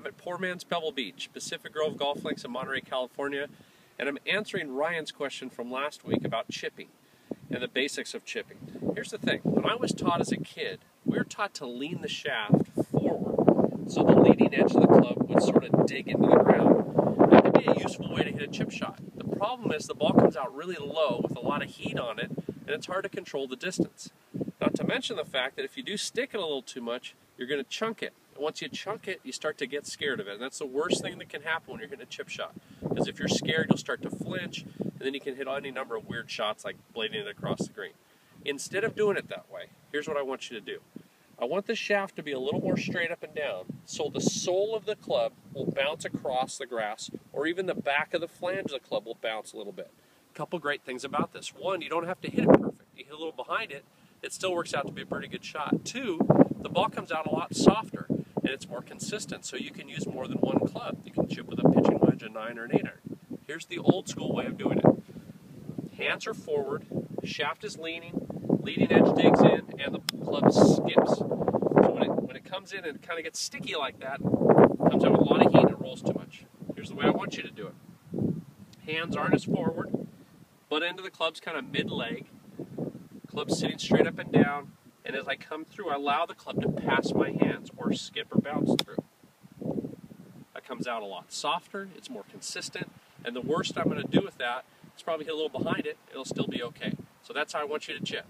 I'm at Poor Man's Pebble Beach, Pacific Grove Golf Links in Monterey, California, and I'm answering Ryan's question from last week about chipping and the basics of chipping. Here's the thing, when I was taught as a kid, we were taught to lean the shaft forward so the leading edge of the club would sort of dig into the ground. That could be a useful way to hit a chip shot. The problem is the ball comes out really low with a lot of heat on it, and it's hard to control the distance. Not to mention the fact that if you do stick it a little too much, you're going to chunk it. And once you chunk it, you start to get scared of it. And that's the worst thing that can happen when you're hitting a chip shot. Because if you're scared, you'll start to flinch, and then you can hit any number of weird shots like blading it across the green. Instead of doing it that way, here's what I want you to do. I want the shaft to be a little more straight up and down, so the sole of the club will bounce across the grass, or even the back of the flange of the club will bounce a little bit. A couple great things about this. One, you don't have to hit it perfect. You hit a little behind it, it still works out to be a pretty good shot. Two, the ball comes out a lot softer, and it's more consistent, so you can use more than one club. You can chip with a pitching wedge, a 9 or an 8 iron. Here's the old school way of doing it. Hands are forward, shaft is leaning, leading edge digs in, and the club skips. So when it comes in and kind of gets sticky like that, it comes out with a lot of heat and it rolls too much. Here's the way I want you to do it. Hands aren't as forward, butt end of the club's kind of mid-leg, club's sitting straight up and down, and as I come through, I allow the club to pass my hands or skip or bounce through. That comes out a lot softer, it's more consistent, and the worst I'm going to do with that is probably hit a little behind it, it'll still be okay. So that's how I want you to chip.